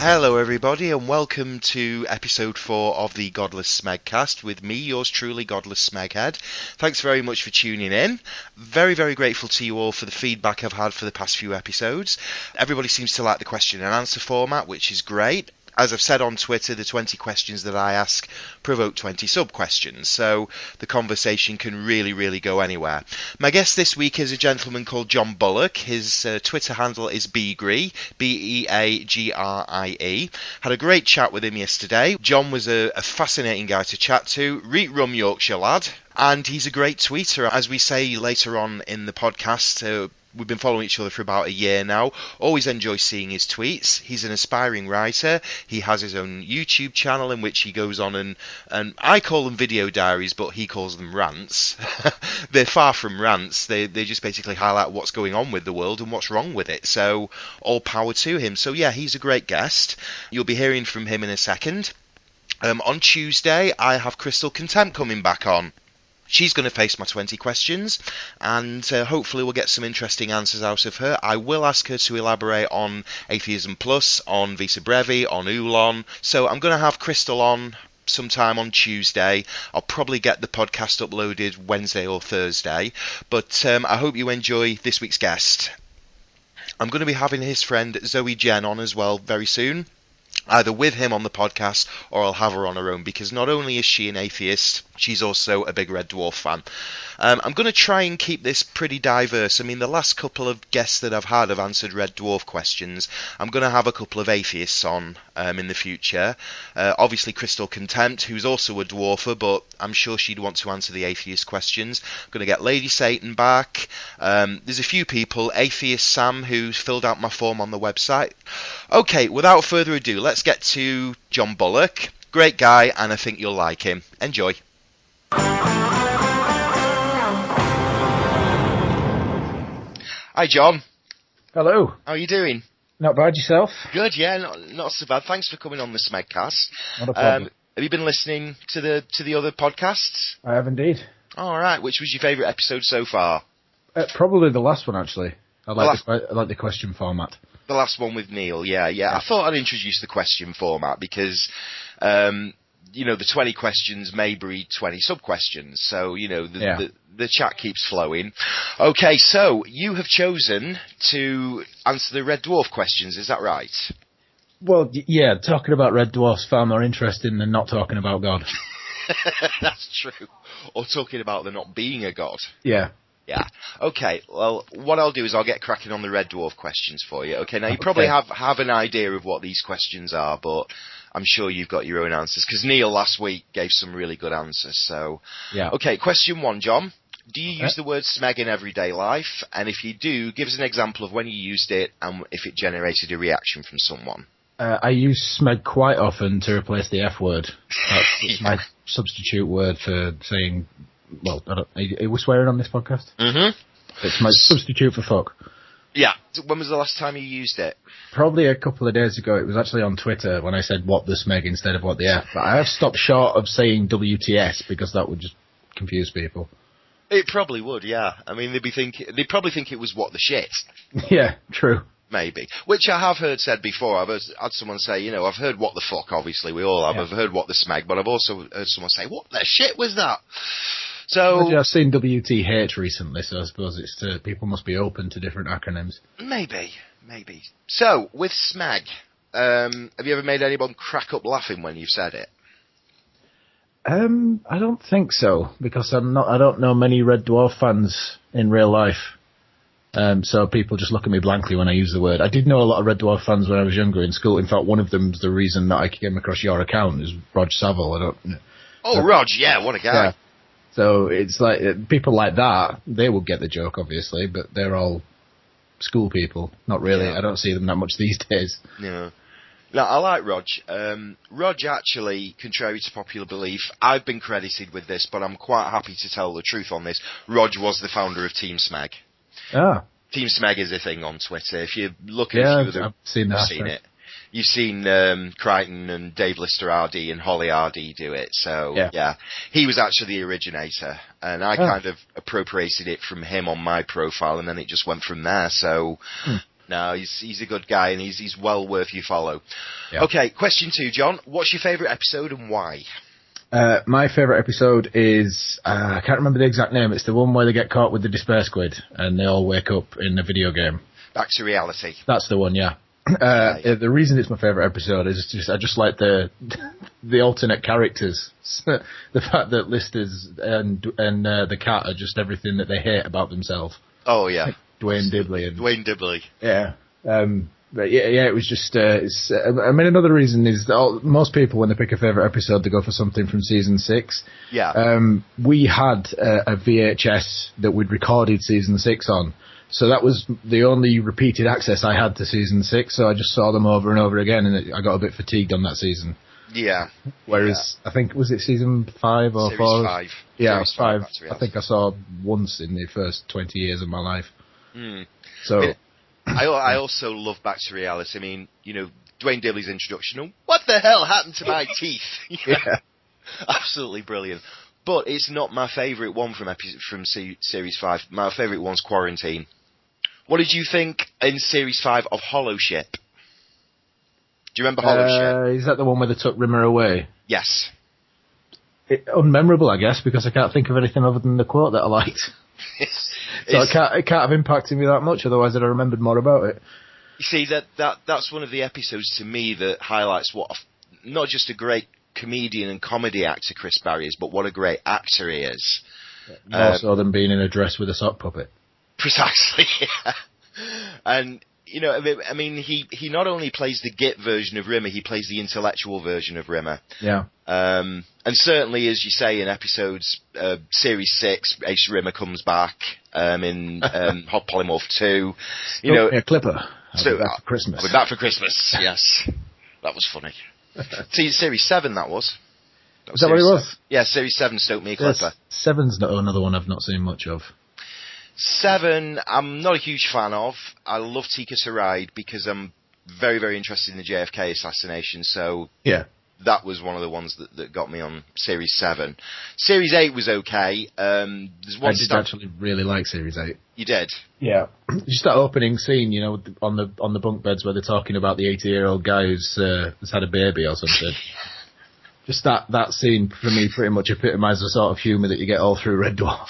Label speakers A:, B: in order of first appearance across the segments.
A: Hello everybody and welcome to episode 4 of the Godless Smegcast with me, yours truly, Godless Smeghead. Thanks very much for tuning in. Very, very grateful to you all for the feedback I've had for the past few episodes. Everybody seems to like the question and answer format, which is great. As I've said on Twitter, the 20 questions that I ask provoke 20 sub-questions, so the conversation can really go anywhere. My guest this week is a gentleman called John Bullock. His Twitter handle is Beagrie, B-E-A-G-R-I-E. Had a great chat with him yesterday. John was a fascinating guy to chat to, reet rum Yorkshire lad, and he's a great tweeter. As we say later on in the podcast, we've been following each other for about a year now. Always enjoy seeing his tweets. He's an aspiring writer. He has his own YouTube channel in which he goes on and I call them video diaries, but he calls them rants. They're far from rants. They just basically highlight what's going on with the world and what's wrong with it. So all power to him. So yeah, he's a great guest. You'll be hearing from him in a second. On Tuesday, I have Crystal Contempt coming back on. She's going to face my 20 questions, and hopefully we'll get some interesting answers out of her. I will ask her to elaborate on Atheism Plus, on Visa Brevi, on Oolon. So I'm going to have Crystal on sometime on Tuesday. I'll probably get the podcast uploaded Wednesday or Thursday, but I hope you enjoy this week's guest. I'm going to be having his friend Zoe Jen on as well very soon, either with him on the podcast or I'll have her on her own, because not only is she an atheist, she's also a big Red Dwarf fan. I'm going to try and keep this pretty diverse. I mean, the last couple of guests that I've had have answered Red Dwarf questions. I'm going to have a couple of atheists on in the future. Obviously, Crystal Contempt, who's also a dwarfer, but I'm sure she'd want to answer the atheist questions. I'm going to get Lady Satan back. There's a few people. Atheist Sam, who filled out my form on the website. Okay, without further ado, let's get to John Bullock. Great guy, and I think you'll like him. Enjoy. Hi, John.
B: Hello.
A: How are you doing?
B: Not bad, yourself?
A: Good, yeah, not so bad. Thanks for coming on the Smegcast.
B: Not a problem.
A: Have you been listening to the other podcasts?
B: I have indeed.
A: All right. Which was your favourite episode so far?
B: Probably the last one, actually. I like the question format.
A: The last one with Neil, yeah. I thought I'd introduce the question format because, the 20 questions may breed 20 sub-questions. So, the chat keeps flowing. Okay, so you have chosen to answer the Red Dwarf questions, is that right?
B: Well, yeah, talking about Red Dwarf's far more interesting than not talking about God.
A: That's true. Or talking about there not being a God.
B: Yeah.
A: Yeah. Okay, well, what I'll do is I'll get cracking on the Red Dwarf questions for you. Okay, now you probably have an idea of what these questions are, but I'm sure you've got your own answers, because Neil last week gave some really good answers, so... Yeah. Okay, question 1, John. Do you use the word smeg in everyday life? And if you do, give us an example of when you used it and if it generated a reaction from someone.
B: I use smeg quite often to replace the F word. That's my substitute word for saying... Well, are we swearing on this podcast?
A: Mm-hmm.
B: It's my substitute for fuck.
A: Yeah. When was the last time you used it?
B: Probably a couple of days ago. It was actually on Twitter when I said what the smeg instead of what the F. But I have stopped short of saying WTS because that would just confuse people.
A: It probably would, yeah. I mean, they'd probably think it was what the shit.
B: Yeah, true.
A: Maybe. Which I have heard said before. I've had someone say, I've heard what the fuck, obviously, we all have. Yeah. I've heard what the smeg, but I've also heard someone say, what the shit was that? So
B: I've seen WTH recently, so I suppose people must be open to different acronyms.
A: Maybe. So, with smeg, have you ever made anyone crack up laughing when you've said it?
B: I don't think so, because I don't know many Red Dwarf fans in real life. So people just look at me blankly when I use the word. I did know a lot of Red Dwarf fans when I was younger in school. In fact, one of them's the reason that I came across your account is Rog Saville.
A: Rog, yeah, what a guy. Yeah.
B: So it's like people like that, they would get the joke, obviously, but they're all school people. Not really. Yeah. I don't see them that much these days.
A: Yeah. No, I like Rog. Rog actually, contrary to popular belief, I've been credited with this, but I'm quite happy to tell the truth on this. Rog was the founder of Team Smeg.
B: Ah.
A: Team Smeg is a thing on Twitter. If you look at a few of them,
B: I've seen that.
A: You've seen it. You've seen Crichton and Dave Lister-Hardy and Holly Hardy do it. So, yeah. He was actually the originator. And I kind of appropriated it from him on my profile, and then it just went from there. So, No, he's a good guy, and he's well worth your follow.
B: Yeah.
A: Okay, question 2, John. What's your favourite episode and why?
B: My favourite episode is, I can't remember the exact name, it's the one where they get caught with the despair squid and they all wake up in a video game.
A: Back to Reality.
B: That's the one, yeah. The reason it's my favourite episode is I just like the alternate characters. The fact that Lister's and the cat are just everything that they hate about themselves.
A: Oh, yeah.
B: Dwayne Dibley.
A: Dwayne Dibley.
B: Yeah. But yeah, it was just. I mean, another reason is that most people, when they pick a favourite episode, they go for something from season 6.
A: Yeah.
B: We had a VHS that we'd recorded season 6 on, so that was the only repeated access I had to season 6. So I just saw them over and over again, and I got a bit fatigued on that season.
A: Yeah.
B: Whereas I think was it season 5 or
A: Series
B: 4?
A: 5.
B: Yeah,
A: Series
B: 5.
A: Back to
B: I think I saw once in the first 20 years of my life.
A: Mm.
B: So.
A: I also love Back to Reality. I mean, Dwayne Dibley's introduction. What the hell happened to my teeth?
B: Yeah.
A: Absolutely brilliant. But it's not my favourite one from Series 5. My favourite one's Quarantine. What did you think in Series 5 of Hollow Ship? Do you remember Hollow Ship?
B: Is that the one where they took Rimmer away?
A: Yes.
B: Unmemorable, I guess, because I can't think of anything other than the quote that I liked. So it can't have impacted me that much, otherwise I'd have remembered more about it.
A: You see, that's one of the episodes to me that highlights not just a great comedian and comedy actor Chris Barry is, but what a great actor he is.
B: More so than being in a dress with a sock puppet.
A: Precisely, yeah. And, I mean, he not only plays the Git version of Rimmer, he plays the intellectual version of Rimmer.
B: Yeah.
A: And certainly, as you say, in episodes, Series 6, Ace Rimmer comes back, in Hot Polymorph 2.
B: A clipper. I'll
A: So,
B: be back for Christmas.
A: I'll be back for Christmas, yes. That was funny. See, Series 7, that was.
B: Is that what it was?
A: Yeah, Series 7, Stoke Me a Clipper.
B: 7's another one I've not seen much of.
A: 7, I'm not a huge fan of. I love Tika Saride because I'm very, very interested in the JFK assassination, so
B: yeah,
A: that was one of the ones that got me on Series 7. Series 8 was okay. There's one
B: I did actually really like Series 8.
A: You did?
B: Yeah. Just that opening scene, on the bunk beds where they're talking about the 80-year-old guy who's had a baby or something. Just that scene, for me, pretty much epitomised the sort of humour that you get all through Red Dwarf.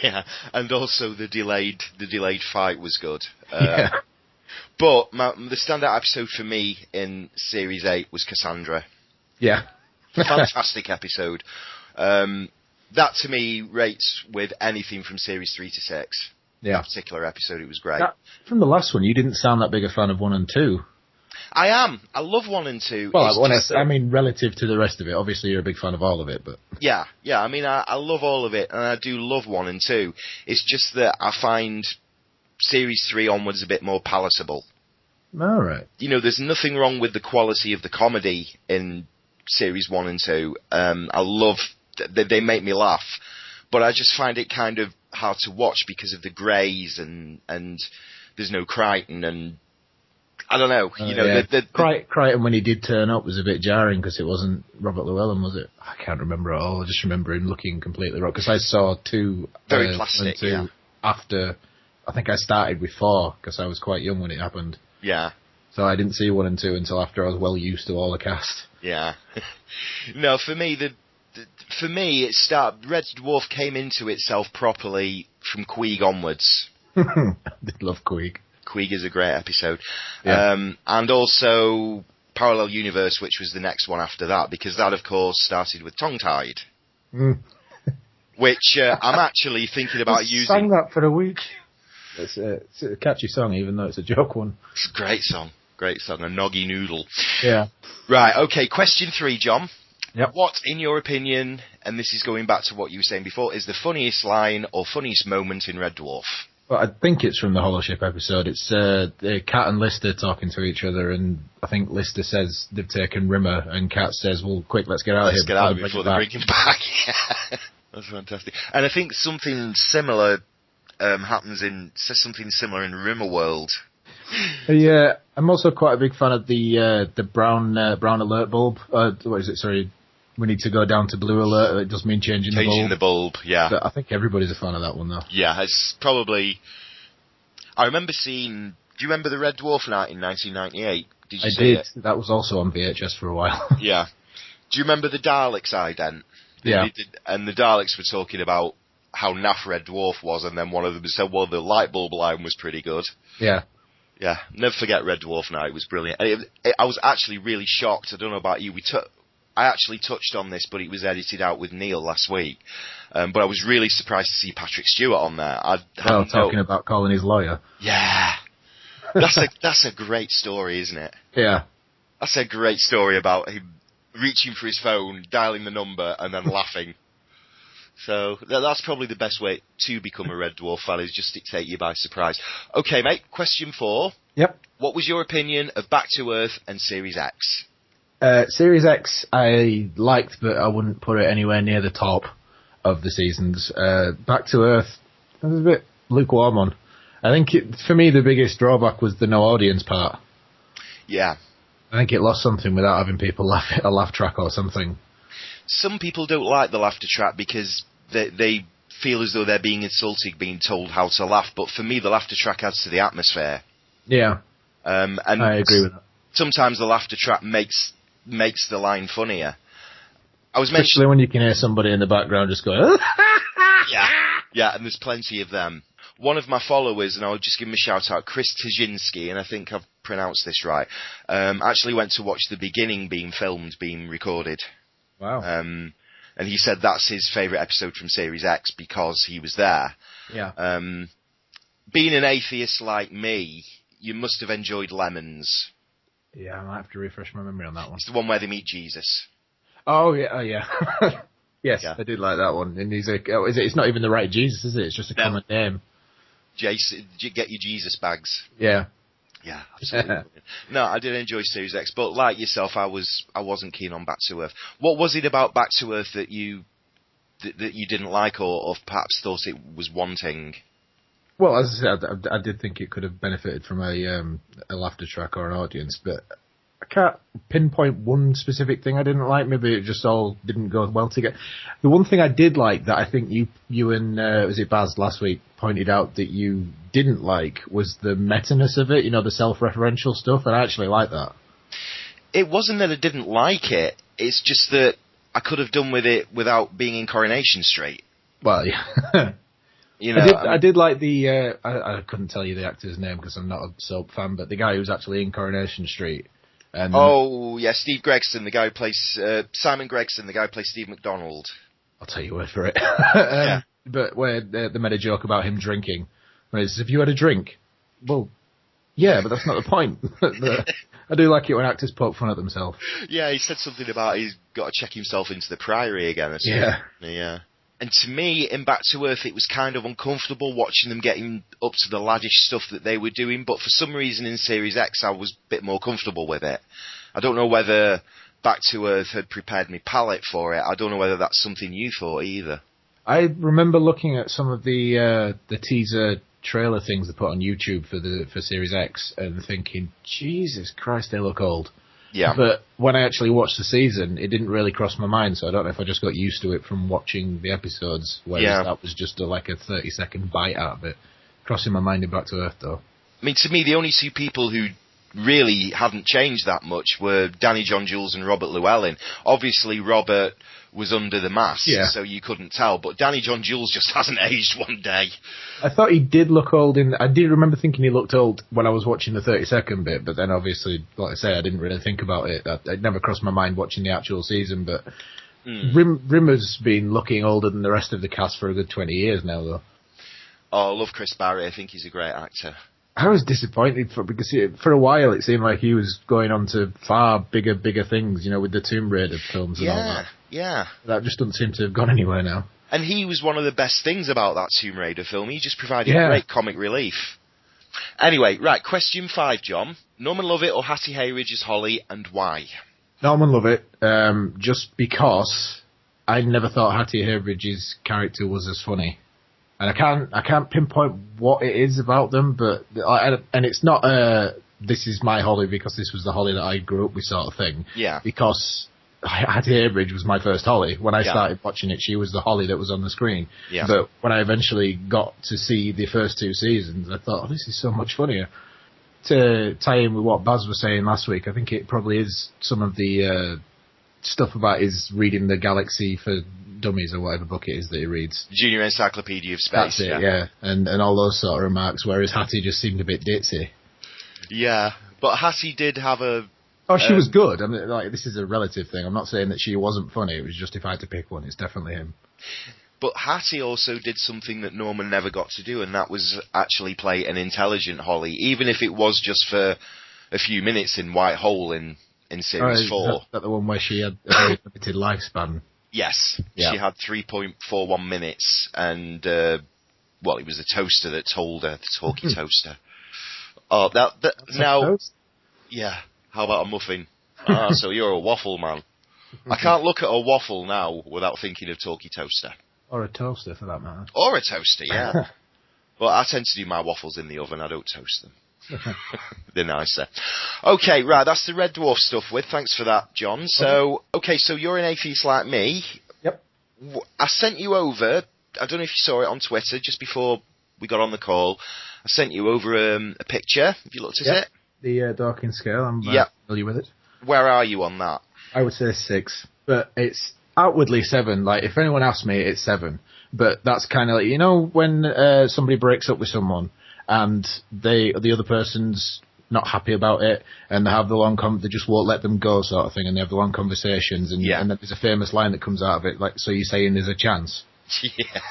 A: Yeah, and also the delayed fight was good.
B: Yeah.
A: But the standout episode for me in Series 8 was Cassandra.
B: Yeah.
A: Fantastic episode. That, to me, rates with anything from Series 3 to 6.
B: Yeah.
A: That particular episode, it was great.
B: From the last one, you didn't sound that big a fan of 1 and 2.
A: I am. I love 1 and 2.
B: Well, I mean, relative to the rest of it. Obviously, you're a big fan of all of it, but...
A: Yeah. I mean, I love all of it, and I do love 1 and 2. It's just that I find Series 3 onwards a bit more palatable.
B: All right.
A: There's nothing wrong with the quality of the comedy in Series 1 and 2. I love... They make me laugh. But I just find it kind of hard to watch because of the greys, and there's no Crichton, and... I don't know.
B: Crichton, when he did turn up, was a bit jarring because it wasn't Robert Llewellyn, was it? I can't remember at all. I just remember him looking completely wrong. Because I saw 2...
A: Very plastic,
B: 2
A: yeah.
B: After... I think I started with 4, because I was quite young when it happened.
A: Yeah.
B: So I didn't see 1 and 2 until after I was well used to all the cast.
A: Yeah. No, for me, Red Dwarf came into itself properly from Queeg onwards.
B: I did love Queeg.
A: Queeg is a great episode.
B: Yeah.
A: And also Parallel Universe, which was the next one after that, because that, of course, started with Tongue Tied. Which I'm actually thinking about using.
B: Sang that for a week. It's a catchy song, even though it's a joke one.
A: It's a great song. A noggy noodle.
B: Yeah.
A: Right, okay, question 3, John.
B: Yep.
A: What, in your opinion, and this is going back to what you were saying before, is the funniest line or funniest moment in Red Dwarf?
B: Well, I think it's from the Hollow Ship episode. It's Cat and Lister talking to each other, and I think Lister says they've taken Rimmer, and Cat says, well, quick, let's get out of here.
A: Let's get out of here before they bring him back. Yeah. That's fantastic. And I think something similar says something similar in Rimmerworld.
B: Yeah, I'm also quite a big fan of the brown alert bulb. What is it, sorry? We need to go down to blue alert. It does mean changing the bulb.
A: Changing the bulb, yeah.
B: But I think everybody's a fan of that one, though.
A: Yeah, it's probably... I remember seeing Do you remember the Red Dwarf night in 1998? Did you
B: I
A: see
B: did.
A: it?
B: That was also on VHS for a while.
A: Yeah. Do you remember the Daleks ident?
B: Yeah.
A: And the Daleks were talking about how naff Red Dwarf was, and then one of them said, well, the light bulb line was pretty good.
B: Yeah.
A: Yeah, never forget Red Dwarf night. It was brilliant. And I was actually really shocked. I don't know about you. I actually touched on this, but it was edited out with Neil last week. But I was really surprised to see Patrick Stewart on there.
B: Talking about calling his lawyer.
A: Yeah. That's a great story, isn't it?
B: Yeah.
A: That's a great story about him reaching for his phone, dialing the number, and then laughing. So that's probably the best way to become a Red Dwarf fan, is just to take you by surprise. Okay, mate, question 4.
B: Yep.
A: What was your opinion of Back to Earth and Series X?
B: Series X I liked, but I wouldn't put it anywhere near the top of the seasons. Back to Earth, I was a bit lukewarm on. I think for me the biggest drawback was the no audience part.
A: Yeah.
B: I think it lost something without having people laugh at a laugh track or something.
A: Some people don't like the laughter track because they feel as though they're being insulted, being told how to laugh. But for me, the laughter track adds to the atmosphere.
B: Yeah,
A: and
B: I agree with that.
A: Sometimes the laughter track makes the line funnier.
B: Especially when you can hear somebody in the background just going,
A: yeah, and there's plenty of them. One of my followers, and I'll just give him a shout out, Chris Tajinski, and I think I've pronounced this right, actually went to watch the beginning being filmed, being recorded.
B: Wow.
A: And he said that's his favourite episode from Series X because he was there.
B: Yeah.
A: Being an atheist like me, you must have enjoyed Lemons.
B: Yeah, I might have to refresh my memory on that one.
A: It's the one where they meet Jesus.
B: Oh, yeah, yes,
A: Yeah.
B: I did like that one. And he's like, it's not even the right Jesus, is it? It's just a common name.
A: Jason, get your Jesus bags.
B: Yeah.
A: Yeah, absolutely. No, I did enjoy Series X, but like yourself, I wasn't keen on Back to Earth. What was it about Back to Earth that you didn't like, or perhaps thought it was wanting?
B: Well, as I said, I did think it could have benefited from a laughter track or an audience, but I can't pinpoint one specific thing I didn't like. Maybe it just all didn't go well together. The one thing I did like that I think you and was it Baz last week pointed out that you didn't like was the meta-ness of it, the self-referential stuff, and I actually like that. It
A: wasn't that I didn't like it, it's just that I could have done with it without being in Coronation Street.
B: Well, yeah. I did like the, I couldn't tell you the actor's name because I'm not a soap fan, but the guy who's actually in Coronation Street.
A: Steve Gregson, the guy who plays, Simon Gregson, the guy who plays Steve McDonald.
B: I'll tell you word for it. Yeah. But where they made a joke about him drinking. Where he says, have you had a drink? Well, yeah, but that's not the point. I do like it when actors poke fun at themselves.
A: Yeah, he said something about he's got to check himself into the Priory again or something. Yeah. And to me, in Back to Earth, it was kind of uncomfortable watching them getting up to the laddish stuff that they were doing, but for some reason in Series X, I was a bit more comfortable with it. I don't know whether Back to Earth had prepared me palate for it. I don't know whether that's something you thought either.
B: I remember looking at some of the teaser trailer things they put on YouTube for Series X and thinking, Jesus Christ, they look old.
A: Yeah.
B: But when I actually watched the season, it didn't really cross my mind, so I don't know if I just got used to it from watching the episodes, whereas that was just a 30-second bite out of it. Crossing my mind in Back to Earth, though.
A: I mean, to me, the only two people who really hadn't changed that much were Danny John Jules and Robert Llewellyn. Obviously, Robert was under the mask, so you couldn't tell, but Danny John Jules just hasn't aged one day. I
B: thought he did look old I did remember thinking he looked old when I was watching the 30-second bit, but then obviously, like I say, I didn't really think about it. It never crossed my mind watching the actual season, but Rimmer's been looking older than the rest of the cast for a good 20 years now, though.
A: Oh, I love Chris Barry. I think he's a great actor.
B: I was disappointed because for a while it seemed like he was going on to far bigger things, with the Tomb Raider films and all that.
A: Yeah.
B: That just doesn't seem to have gone anywhere now.
A: And he was one of the best things about that Tomb Raider film. He just provided great comic relief. Anyway, right, question 5, John. Norman Lovett or Hattie Hayridge as Holly, and why?
B: Norman Lovett, just because I never thought Hattie Hayridge's character was as funny. And I can't pinpoint what it is about them, but and it's not this is my Holly because this was the Holly that I grew up with sort of thing.
A: Yeah.
B: Because Hattie Hayridge was my first Holly. When I started watching it, she was the Holly that was on the screen.
A: Yeah.
B: But when I eventually got to see the first 2 seasons, I thought, this is so much funnier. to tie in with what Baz was saying last week, I think it probably is some of the stuff about his reading the Galaxy for Dummies or whatever book it is that he reads.
A: Junior Encyclopedia of Space.
B: That's it, yeah. And all those sort of remarks, whereas Hattie just seemed a bit ditzy.
A: Yeah, but Hattie did have a...
B: Oh, she was good. I mean, like, this is a relative thing. I'm not saying that she wasn't funny. It was just if I had to pick one, it's definitely him.
A: But Hattie also did something that Norman never got to do, and that was actually play an intelligent Holly, even if it was just for a few minutes in White Hole in Series 4.
B: Is that the one where she had a very limited lifespan?
A: Yes,
B: yeah.
A: She had 3.41 minutes, and, it was the toaster that told her, the talkie toaster. Oh, that's now... Toast? Yeah, how about a muffin? So you're a waffle man. I can't look at a waffle now without thinking of talkie toaster.
B: Or a toaster, for that matter.
A: Or a toaster, yeah. But I tend to do my waffles in the oven, I don't toast them. They're nicer. Okay, right, that's the Red Dwarf stuff with. Thanks for that, John. So, so you're an atheist like me.
B: Yep.
A: I sent you over, I don't know if you saw it on Twitter, just before we got on the call. I sent you over a picture. Have you looked at it?
B: The Dawkins scale, I'm familiar with it.
A: Where are you on that?
B: I would say 6, but it's outwardly 7. Like, if anyone asks me, it's 7. But that's kind of like, you know, when somebody breaks up with someone and the other person's not happy about it, and they have the long they just won't let them go, sort of thing, and they have the long conversations, and then there's a famous line that comes out of it, like, so you're saying there's a chance?
A: Yeah.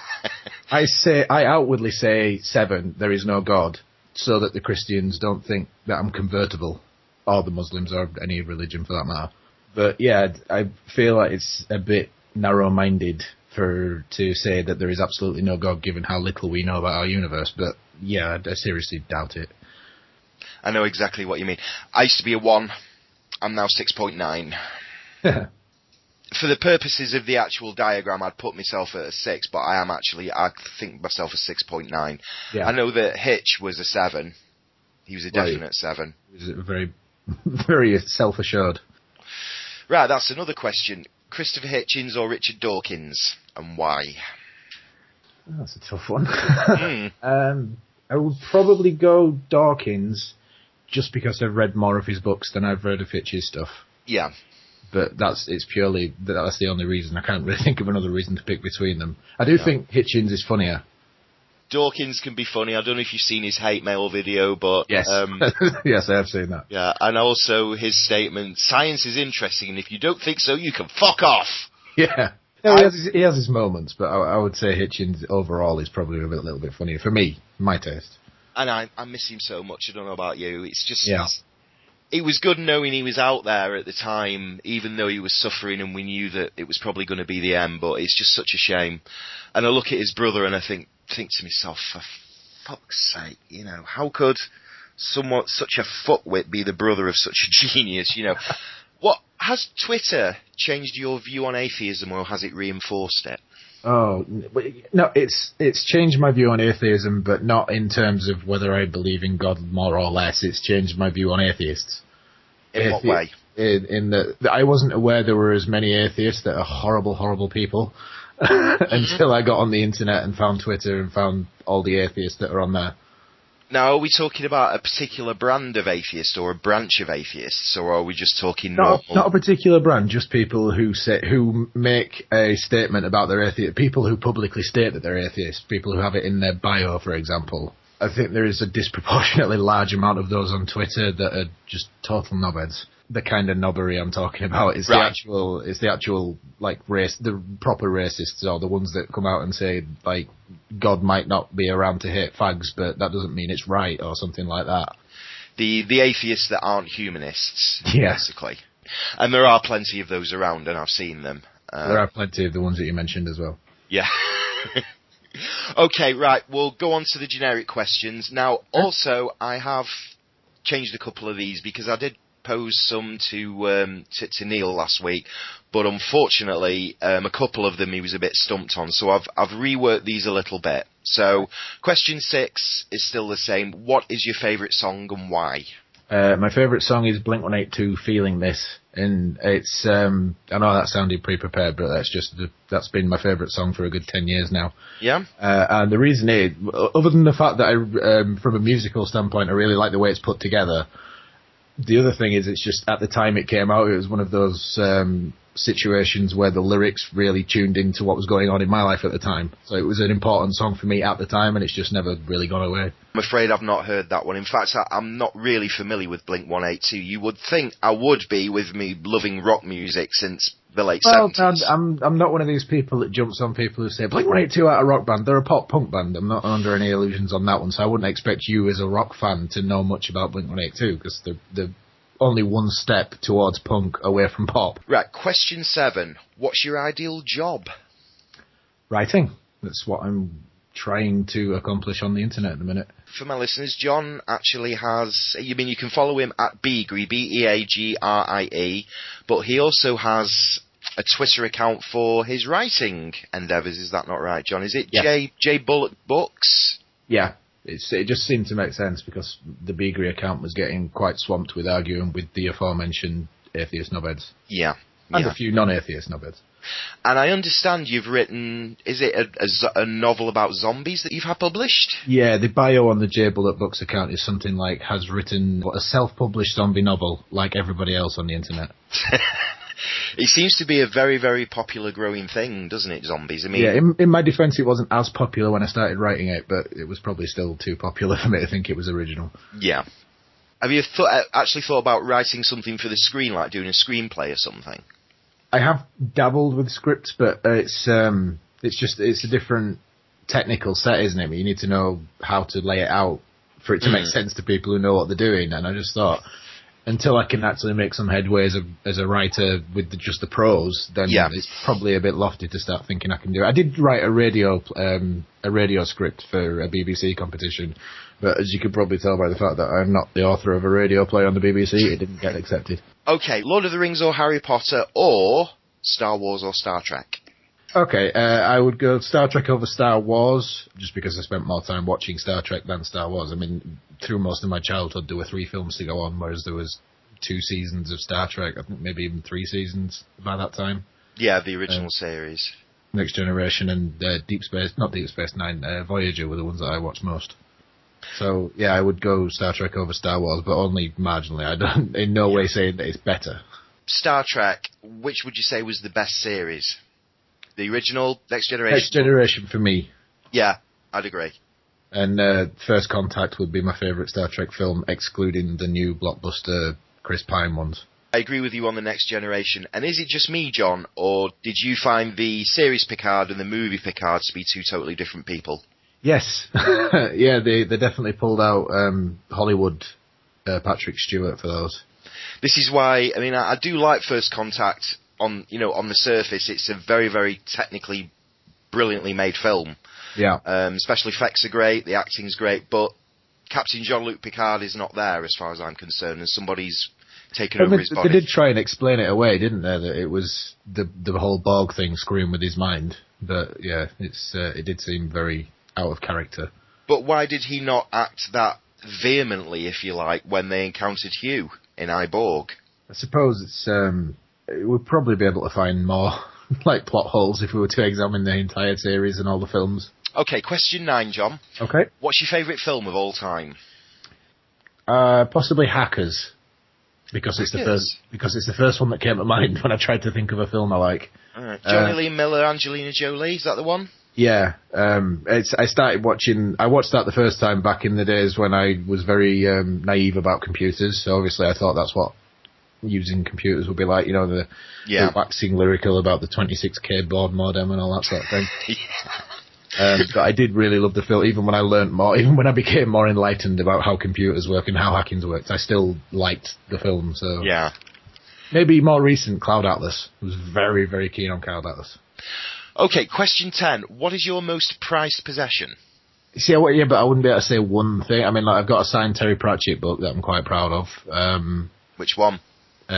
B: I outwardly say 7, there is no God, so that the Christians don't think that I'm convertible, or the Muslims, or any religion for that matter. But yeah, I feel like it's a bit narrow-minded to say that there is absolutely no God, given how little we know about our universe. But yeah, I seriously doubt it.
A: I know exactly what you mean. I used to be a 1. I'm now 6.9. For the purposes of the actual diagram, I'd put myself at a 6, but I think myself as 6.9. Yeah. I know that Hitch was a 7. He was a definite 7.
B: He was very, very self-assured.
A: Right, that's another question. Christopher Hitchens or Richard Dawkins, and why?
B: That's a tough one. I would probably go Dawkins, just because I've read more of his books than I've read of Hitch's stuff.
A: Yeah.
B: But that's the only reason. I can't really think of another reason to pick between them. I do think Hitchens is funnier.
A: Dawkins can be funny. I don't know if you've seen his hate mail video, but...
B: Yes, yes, I have seen that.
A: Yeah, and also his statement, science is interesting, and if you don't think so, you can fuck off!
B: Yeah. No, he has his moments, but I would say Hitchens overall is probably a little bit funnier, for me, my taste.
A: And I miss him so much, I don't know about you. It's just... Yeah. It was good knowing he was out there at the time, even though he was suffering, and we knew that it was probably going to be the end, but it's just such a shame. And I look at his brother and I think to myself, for fuck's sake, you know, how could such a fuckwit be the brother of such a genius, you know? What, has Twitter changed your view on atheism, or has it reinforced it?
B: Oh, no, it's changed my view on atheism, but not in terms of whether I believe in God more or less. It's changed my view on atheists.
A: In what way?
B: In that I wasn't aware there were as many atheists that are horrible, horrible people until I got on the internet and found Twitter and found all the atheists that are on there.
A: Now, are we talking about a particular brand of atheists or a branch of atheists, or are we just talking
B: not a particular brand, just people who make a statement about their atheist, people who publicly state that they're atheists, people who have it in their bio, for example. I think there is a disproportionately large amount of those on Twitter that are just total knobheads. The kind of knobbery I'm talking about is the actual like race, the proper racists, or the ones that come out and say like God might not be around to hate fags, but that doesn't mean it's right, or something like that.
A: The atheists that aren't humanists,
B: yeah.
A: Basically. And there are plenty of those around, and I've seen them.
B: There are plenty of the ones that you mentioned as well.
A: Yeah. Okay, right, we'll go on to the generic questions. Now, also, I have changed a couple of these, because I did pose some to Neil last week, but unfortunately, a couple of them he was a bit stumped on, so I've reworked these a little bit. So, question 6 is still the same. What is your favourite song and why?
B: My favourite song is Blink-182, Feeling This, and it's, I know that sounded pre-prepared, but that's been my favourite song for a good 10 years now.
A: Yeah?
B: And the reason is, other than the fact that from a musical standpoint, I really like the way it's put together, the other thing is it's just, at the time it came out, it was one of those situations where the lyrics really tuned into what was going on in my life at the time. So it was an important song for me at the time, and it's just never really gone away.
A: I'm afraid I've not heard that one. In fact, I'm not really familiar with Blink-182. You would think I would be, with me loving rock music since the late 70s.
B: I'm not one of these people that jumps on people who say Blink-182 out a rock band. They're a pop-punk band. I'm not under any illusions on that one, so I wouldn't expect you as a rock fan to know much about Blink-182, because they're only one step towards punk away from pop.
A: Right, question 7. What's your ideal job?
B: Writing. That's what I'm trying to accomplish on the internet at the minute.
A: For my listeners, John actually has, you can follow him at Beagrie, Beagrie, but he also has a Twitter account for his writing endeavours. Is that not right, John? Is it J Bullock Books?
B: Yeah. It just seemed to make sense because the Beagrie account was getting quite swamped with arguing with the aforementioned atheist knobheads.
A: Yeah.
B: And a few non-atheist knobheads.
A: And I understand you've written, is it a novel about zombies that you've had published?
B: Yeah, the bio on the J Bullock Books account is something like, has written a self-published zombie novel like everybody else on the internet.
A: It seems to be a very, very popular growing thing, doesn't it, zombies?
B: Yeah, in my defence, it wasn't as popular when I started writing it, but it was probably still too popular for me to think it was original.
A: Yeah. Have you actually thought about writing something for the screen, like doing a screenplay or something?
B: I have dabbled with scripts, but it's a different technical set, isn't it? You need to know how to lay it out for it to make sense to people who know what they're doing, and I just thought, until I can actually make some headway as a writer with just the prose, then it's probably a bit lofty to start thinking I can do it. I did write a radio script for a BBC competition, but as you can probably tell by the fact that I'm not the author of a radio play on the BBC, it didn't get accepted. Okay,
A: Lord of the Rings or Harry Potter, or Star Wars or Star Trek?
B: Okay, I would go Star Trek over Star Wars, just because I spent more time watching Star Trek than Star Wars. I mean, through most of my childhood, there were 3 films to go on, whereas there was 2 seasons of Star Trek, I think maybe even 3 seasons by that time.
A: Yeah, the original series.
B: Next Generation and Deep Space Nine, Voyager were the ones that I watched most. So, yeah, I would go Star Trek over Star Wars, but only marginally. I don't in no way say that it's better.
A: Star Trek, which would you say was the best series? The original, Next Generation?
B: Next Generation for me.
A: Yeah, I'd agree.
B: And First Contact would be my favourite Star Trek film, excluding the new blockbuster Chris Pine ones.
A: I agree with you on the Next Generation. And is it just me, John, or did you find the series Picard and the movie Picard to be 2 totally different people?
B: Yes. Yeah, they definitely pulled out Hollywood Patrick Stewart for those. This is why,
A: I do like First Contact. On the surface, it's a very, very technically brilliantly made film.
B: Yeah.
A: Special effects are great, the acting's great, but Captain Jean-Luc Picard is not there as far as I'm concerned, and somebody's taken over his body.
B: They did try and explain it away, didn't they? That it was the whole Borg thing screwing with his mind. But yeah, it did seem very out of character.
A: But why did he not act that vehemently, if you like, when they encountered Hugh in I, Borg?
B: I suppose we'd probably be able to find more plot holes if we were to examine the entire series and all the films.
A: Okay, question 9, John.
B: Okay.
A: What's your favourite film of all time?
B: Possibly Hackers, because it's the first one that came to mind when I tried to think of a film I like.
A: All right. Johnny Lee Miller, Angelina Jolie, is that the one?
B: Yeah. I watched that the first time back in the days when I was very naive about computers. So obviously I thought that's what using computers would be like, the waxing lyrical about the 26k baud modem and all that sort of thing. But I did really love the film, even when I learnt more, even when I became more enlightened about how computers work and how hackings worked, I still liked the film. So
A: yeah,
B: maybe more recent, Cloud Atlas. I was very, very keen on Cloud Atlas.
A: Okay, question 10. What is your most prized possession?
B: See, but I wouldn't be able to say one thing. I've got a signed Terry Pratchett book that I'm quite proud of.
A: Which one?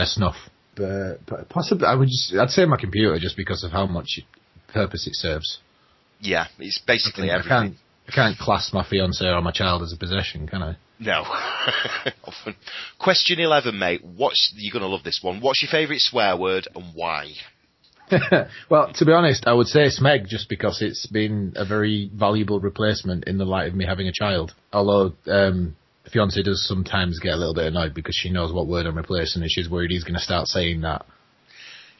B: Snuff. But possibly, I'd say my computer, just because of how much purpose it serves.
A: Yeah, it's basically everything.
B: I can't class my fiancée or my child as a possession, can I?
A: No. Often. Question 11, mate. You're going to love this one. What's your favourite swear word and why?
B: Well, to be honest, I would say Smeg, just because it's been a very valuable replacement in the light of me having a child. Although fiancée does sometimes get a little bit annoyed because she knows what word I'm replacing and she's worried he's going to start saying that.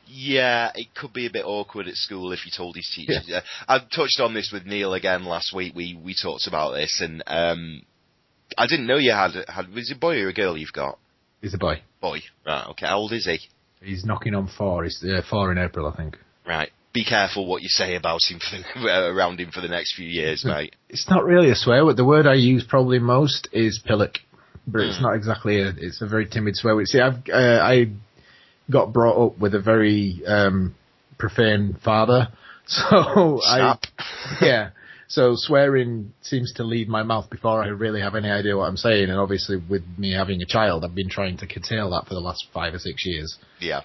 A: Yeah, it could be a bit awkward at school if you told his teachers. Yeah. I touched on this with Neil again last week. We talked about this, and I didn't know you had. Was it a boy or a girl you've got?
B: He's a boy.
A: Boy. Right, okay. How old is he?
B: He's knocking on 4. He's 4 in April, I think.
A: Right. Be careful what you say about him around him for the next few years, mate.
B: It's not really a swear word. The word I use probably most is pillock, but it's not exactly it's a very timid swear word. See, I got brought up with a very profane father, so So swearing seems to leave my mouth before I really have any idea what I'm saying, and obviously with me having a child, I've been trying to curtail that for the last 5 or 6 years.
A: Yeah.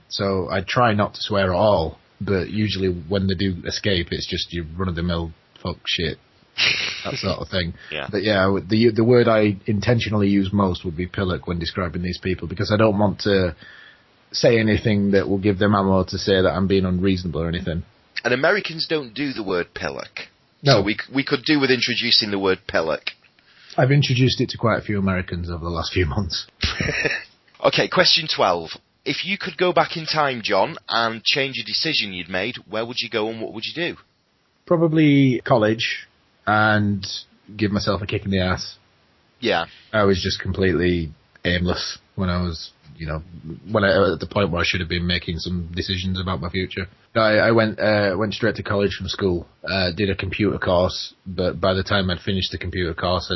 B: So I try not to swear at all, but usually when they do escape, it's just your run-of-the-mill fuck shit, that sort of thing.
A: Yeah.
B: But yeah, the word I intentionally use most would be pillock when describing these people, because I don't want to say anything that will give them ammo to say that I'm being unreasonable or anything.
A: And Americans don't do the word pillock.
B: No.
A: So we could do with introducing the word pillock.
B: I've introduced it to quite a few Americans over the last few months.
A: Okay, question 12. If you could go back in time, John, and change a decision you'd made, where would you go and what would you do?
B: Probably college and give myself a kick in the ass.
A: Yeah.
B: I was just completely aimless when I was, at the point where I should have been making some decisions about my future. I went straight to college from school, did a computer course, but by the time I'd finished the computer course,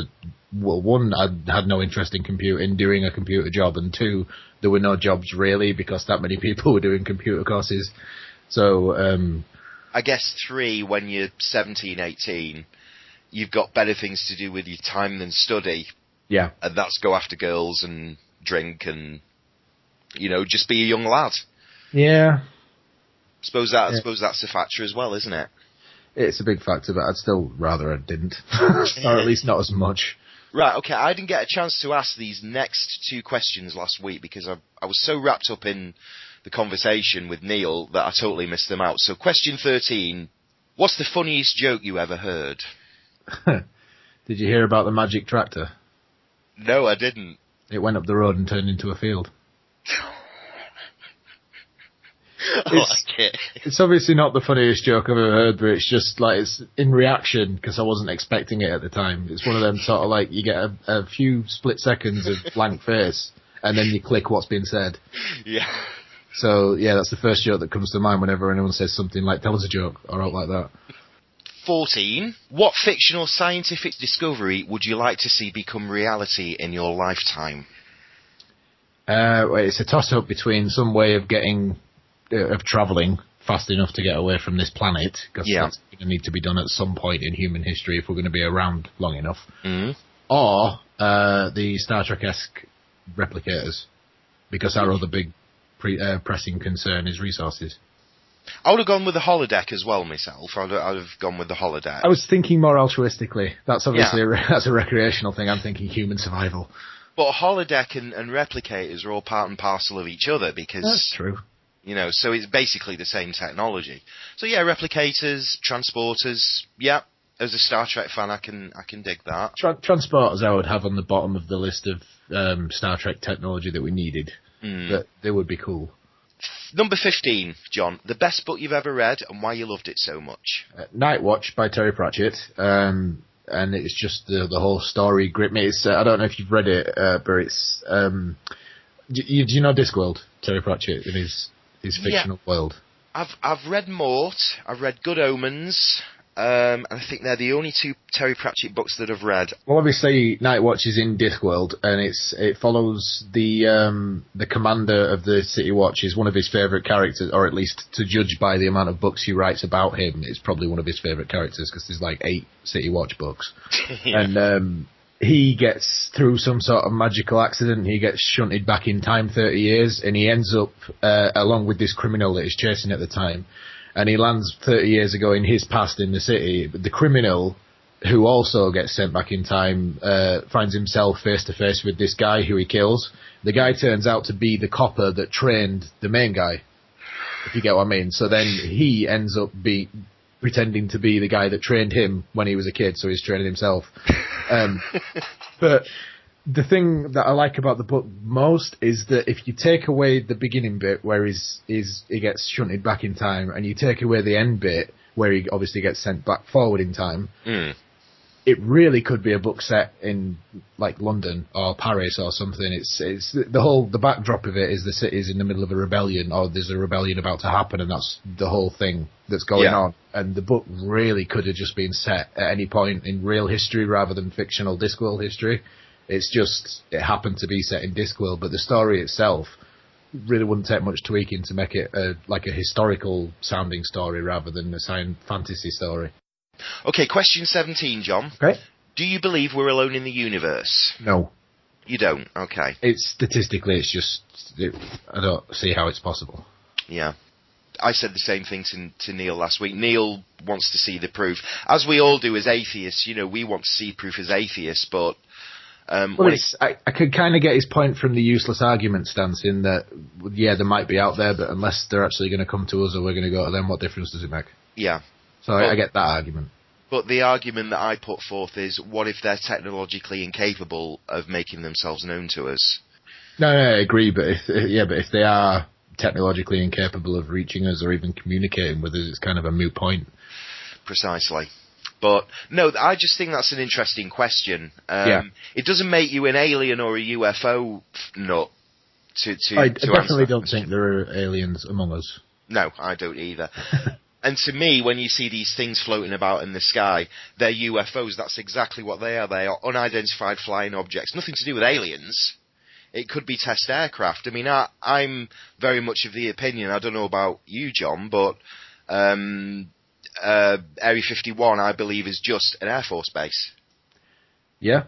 B: one, I had no interest in doing a computer job, and 2, there were no jobs really because that many people were doing computer courses. So,
A: I guess 3, when you're 17, 18, you've got better things to do with your time than study.
B: Yeah.
A: And that's go after girls and drink and, just be a young lad.
B: Yeah.
A: Suppose that's a factor as well, isn't it?
B: It's a big factor, but I'd still rather I didn't. Or at least not as much.
A: Right, okay, I didn't get a chance to ask these next 2 questions last week because I was so wrapped up in the conversation with Neil that I totally missed them out. So question 13, what's the funniest joke you ever heard?
B: Did you hear about the magic tractor?
A: No, I didn't.
B: It went up the road and turned into a field. It's obviously not the funniest joke I've ever heard, but it's just like it's in reaction because I wasn't expecting it at the time. It's one of them sort of like you get a few split seconds of blank face and then you click what's been said.
A: Yeah.
B: So yeah, that's the first joke that comes to mind whenever anyone says something like "tell us a joke" or out like that.
A: 14. What fictional scientific discovery would you like to see become reality in your lifetime?
B: It's a toss-up between some way of travelling fast enough to get away from this planet, because that's going to need to be done at some point in human history if we're going to be around long enough, or the Star Trek-esque replicators, because our other big pressing concern is resources.
A: I would have gone with the holodeck as well myself. I'd have gone with the holodeck.
B: I was thinking more altruistically. That's obviously that's a recreational thing. I'm thinking human survival.
A: But a holodeck and replicators are all part and parcel of each other because...
B: That's true.
A: So it's basically the same technology. So yeah, replicators, transporters, yeah. As a Star Trek fan, I can dig that.
B: Transporters I would have on the bottom of the list of Star Trek technology that we needed. But they would be cool.
A: Number 15, John. The best book you've ever read and why you loved it so much.
B: Night Watch by Terry Pratchett. And it's just the whole story gripped me. I don't know if you've read it, but it's... do you know Discworld, Terry Pratchett, in his fictional world?
A: I've read Mort. I've read Good Omens. And I think they're the only 2 Terry Pratchett books that I've read.
B: Well, obviously, Night Watch is in Discworld, and it follows the commander of the City Watch is one of his favourite characters, or at least to judge by the amount of books he writes about him, it's probably one of his favourite characters, because there's like 8 City Watch books. Yeah. And he gets, through some sort of magical accident, he gets shunted back in time 30 years, and he ends up, along with this criminal that he's chasing at the time, and he lands 30 years ago in his past in the city. But the criminal who also gets sent back in time, finds himself face to face with this guy who he kills. The guy turns out to be the copper that trained the main guy, if you get what I mean. So then he ends up pretending to be the guy that trained him when he was a kid, so he's training himself. But the thing that I like about the book most is that if you take away the beginning bit where he gets shunted back in time, and you take away the end bit where he obviously gets sent back forward in time, it really could be a book set in like London or Paris or something. It's the backdrop of it is the city's in the middle of a rebellion, or there's a rebellion about to happen, and that's the whole thing that's going on. And the book really could have just been set at any point in real history rather than fictional Discworld history. It's just, it happened to be set in Discworld, but the story itself really wouldn't take much tweaking to make it like a historical sounding story rather than a science fantasy story.
A: Okay, question 17, John.
B: Okay.
A: Do you believe we're alone in the universe?
B: No.
A: You don't? Okay.
B: Statistically, it's just, I don't see how it's possible.
A: Yeah. I said the same thing to Neil last week. Neil wants to see the proof. As we all do as atheists, we want to see proof as atheists, but...
B: I could kind of get his point from the useless argument stance in that, yeah, they might be out there, but unless they're actually going to come to us or we're going to go to them, what difference does it make?
A: Yeah.
B: So I get that argument.
A: But the argument that I put forth is, what if they're technologically incapable of making themselves known to us?
B: No, I agree, but if they are technologically incapable of reaching us or even communicating with us, it's kind of a moot point.
A: Precisely. But, no, I just think that's an interesting question. It doesn't make you an alien or a UFO nut
B: I definitely don't think there are aliens among us.
A: No, I don't either. And to me, when you see these things floating about in the sky, they're UFOs. That's exactly what they are. They are unidentified flying objects. Nothing to do with aliens. It could be test aircraft. I mean, I'm very much of the opinion, I don't know about you, John, but... Area 51, I believe, is just an Air Force base. Yeah.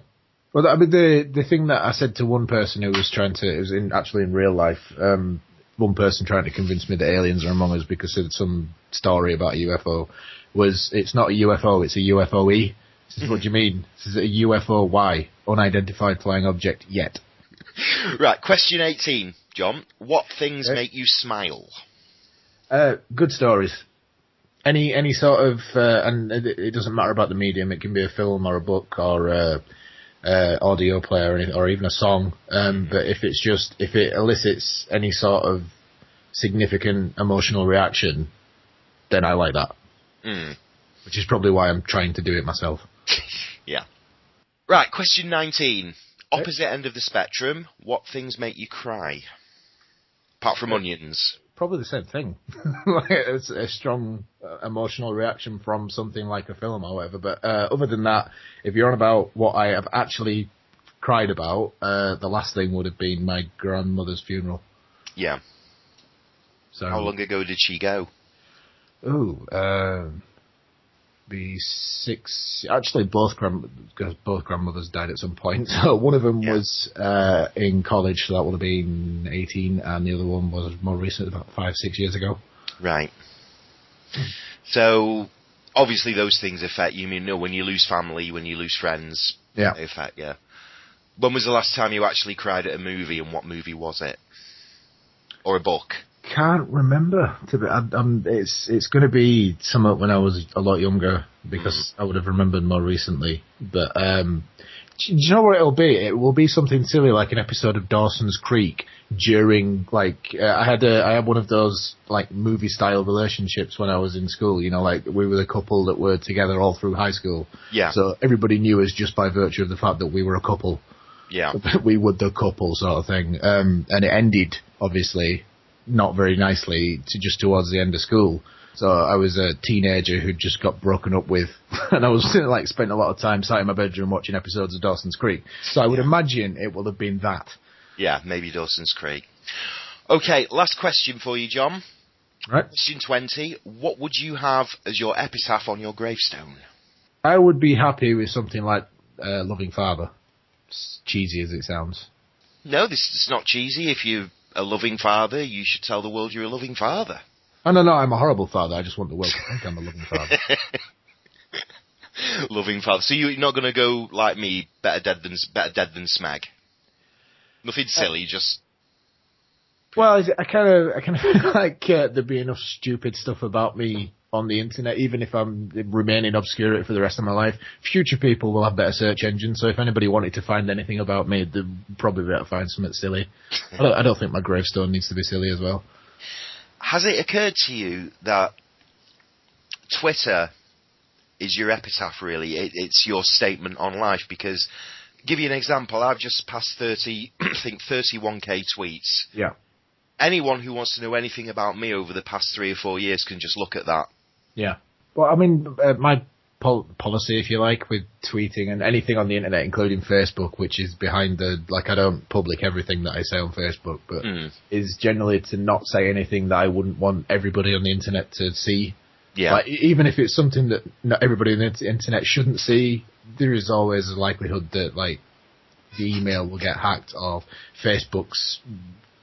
B: Well, I mean, the thing that I said to one person who was actually in real life, one person trying to convince me that aliens are among us because of some story about a UFO, was, it's not a UFO, it's a UFOE. This is what do you mean? This is a UFOY, unidentified flying object yet.
A: Right, question 18, John. What things make you smile?
B: Good stories. Any sort of, and it doesn't matter about the medium. It can be a film or a book or audio player or even a song. But if it elicits any sort of significant emotional reaction, then I like that. Which is probably why I'm trying to do it myself.
A: Yeah. Right. Question 19. Opposite end of the spectrum. What things make you cry? Apart from onions.
B: Probably the same thing. Like it's a strong emotional reaction from something like a film or whatever. But other than that, if you're on about what I have actually cried about, the last thing would have been my grandmother's funeral.
A: Yeah. So how long ago did she go?
B: Be 6. Actually, both grandmothers died at some point. So one of them was in college, so that would have been 18, and the other one was more recent, about 5-6 years ago.
A: Right. So obviously those things affect you. When you lose family, when you lose friends, they affect you. When was the last time you actually cried at a movie, and what movie was it? Or a book?
B: Can't remember. It's going to be somewhat when I was a lot younger, because I would have remembered more recently. But do you know what it'll be? It will be something silly like an episode of Dawson's Creek during I had one of those like movie style relationships when I was in school. Like we were the couple that were together all through high school. Yeah. So everybody knew us just by virtue of the fact that we were a couple. Yeah. We were the couple sort of thing. And it ended obviously not very nicely towards the end of school. So I was a teenager who'd just got broken up with, and I was spent a lot of time sat in my bedroom watching episodes of Dawson's Creek. So I would imagine it will have been that. Yeah, maybe Dawson's Creek. Okay, last question for you, John. Right. Question 20. What would you have as your epitaph on your gravestone? I would be happy with something like Loving Father. As cheesy as it sounds. No, this is not cheesy. If you're a loving father, you should tell the world you're a loving father. Oh, no, I'm a horrible father. I just want the world to think I'm a loving father.
A: Loving father. So you're not going to go like me, better dead than Smeg? Nothing silly, just...
B: Well, I kind of feel like there be enough stupid stuff about me on the internet, even if I'm remaining obscure for the rest of my life. Future people will have better search engines, so if anybody wanted to find anything about me, they'd probably be able to find something silly. I don't think my gravestone needs to be silly as well.
A: Has it occurred to you that Twitter is your epitaph, really? It's your statement on life, because, give you an example, I've just passed 31k tweets.
B: Yeah.
A: Anyone who wants to know anything about me over the past 3 or 4 years can just look at that.
B: Yeah. Well, I mean, my policy, if you like, with tweeting and anything on the internet, including Facebook, which is behind I don't public everything that I say on Facebook, but is generally to not say anything that I wouldn't want everybody on the internet to see.
A: Yeah.
B: Like, even if it's something that not everybody on the internet shouldn't see, there is always a likelihood that, like, the email will get hacked or Facebook's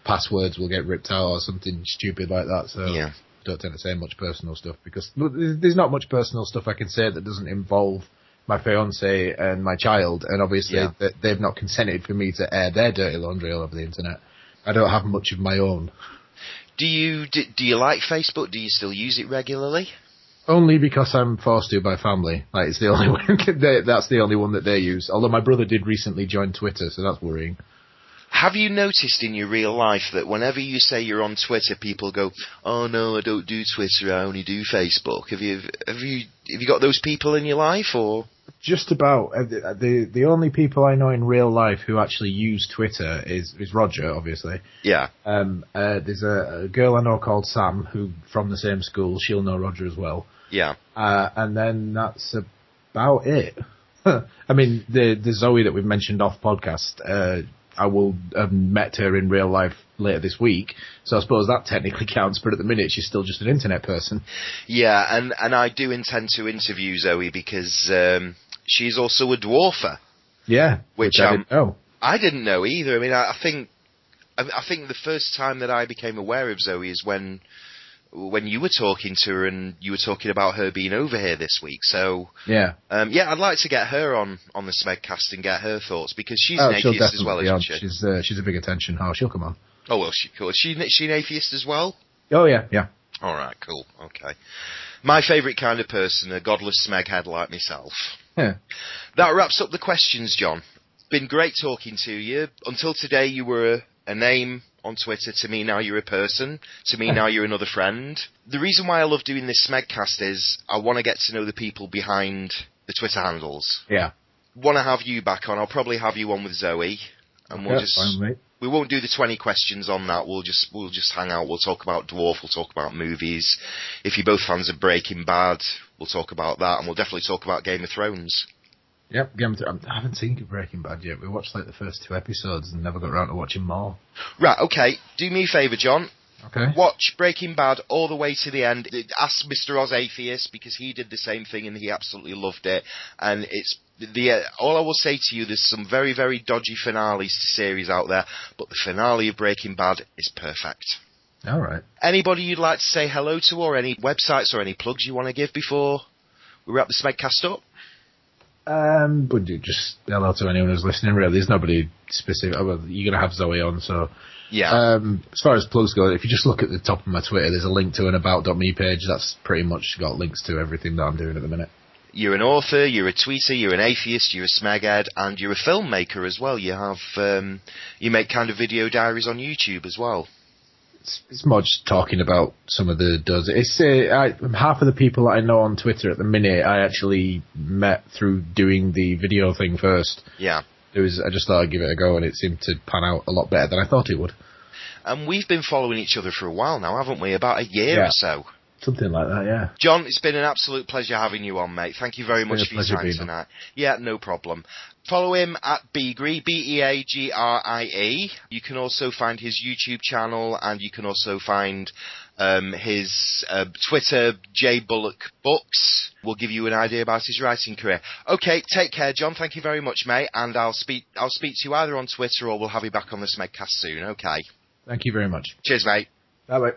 B: passwords will get ripped out or something stupid like that. So I don't tend to say much personal stuff, because there's not much personal stuff I can say that doesn't involve my fiance and my child, and obviously they've not consented for me to air their dirty laundry all over the internet. I don't have much of my own.
A: Do you like Facebook? Do you still use it regularly?
B: Only because I'm forced to by family. Like, it's the only one. That's the only one that they use. Although my brother did recently join Twitter, so that's worrying.
A: Have you noticed in your real life that whenever you say you're on Twitter, people go, "Oh no, I don't do Twitter. I only do Facebook." Have you got those people in your life, or?
B: Just about. The only people I know in real life who actually use Twitter is Roger, obviously.
A: Yeah.
B: There's a girl I know called Sam, who from the same school. She'll know Roger as well.
A: Yeah.
B: And then that's about it. I mean, the Zoe that we've mentioned off podcast, I will have met her in real life later this week, so I suppose that technically counts, but at the minute she's still just an internet person.
A: Yeah, and I do intend to interview Zoe, because she's also a dwarfer.
B: Yeah,
A: which
B: I didn't know.
A: I didn't know either. I mean, I think the first time that I became aware of Zoe is when you were talking to her and you were talking about her being over here this week. So I'd like to get her on the Smegcast and get her thoughts, because she's an atheist as well, isn't she?
B: She's a big attention whore. She'll come on.
A: Oh, well, cool. Is she an atheist as well?
B: Oh, yeah.
A: All right, cool. Okay. My favourite kind of person, a godless smeghead like myself.
B: Yeah.
A: That wraps up the questions, John. Been great talking to you. Until today, you were a name on Twitter. To me, now you're a person. To me, now you're another friend. The reason why I love doing this Smegcast is I want to get to know the people behind the Twitter handles.
B: Yeah.
A: Want to have you back on. I'll probably have you on with Zoe, and we'll
B: fine, mate.
A: We won't do the 20 questions on that. We'll just hang out. We'll talk about Dwarf. We'll talk about movies. If you're both fans of Breaking Bad, we'll talk about that, and we'll definitely talk about Game of Thrones.
B: Yep, I haven't seen Breaking Bad yet. We watched like the first 2 episodes and never got around to watching more.
A: Right, okay. Do me a favour, John.
B: Okay.
A: Watch Breaking Bad all the way to the end. Ask Mr. Oz Atheist, because he did the same thing and he absolutely loved it. And it's all I will say to you, there's some very, very dodgy finales to series out there, but the finale of Breaking Bad is perfect.
B: All right.
A: Anybody you'd like to say hello to, or any websites or any plugs you want to give before we wrap the Smegcast up?
B: But just hello to anyone who's listening, really. There's nobody specific. Well, you're going to have Zoe on, so...
A: Yeah.
B: As far as plugs go, if you just look at the top of my Twitter, there's a link to an about.me page. That's pretty much got links to everything that I'm doing at the minute.
A: You're an author, you're a tweeter, you're an atheist, you're a smeghead, and you're a filmmaker as well. You have you make kind of video diaries on YouTube as well.
B: It's more just talking about some of the does. It's half of the people that I know on Twitter at the minute I actually met through doing the video thing first.
A: Yeah.
B: I just thought I'd give it a go, and it seemed to pan out a lot better than I thought it would.
A: And we've been following each other for a while now, haven't we? About a year or so.
B: Something like that, yeah.
A: John, it's been an absolute pleasure having you on, mate. Thank you very much for your time tonight. Yeah, no problem. Follow him at Beagrie, Beagrie. You can also find his YouTube channel, and you can also find his Twitter, J Bullock Books. Will give you an idea about his writing career. Okay, take care, John. Thank you very much, mate. And I'll speak to you either on Twitter, or we'll have you back on the Smegcast soon. Okay.
B: Thank you very much.
A: Cheers, mate.
B: Bye-bye.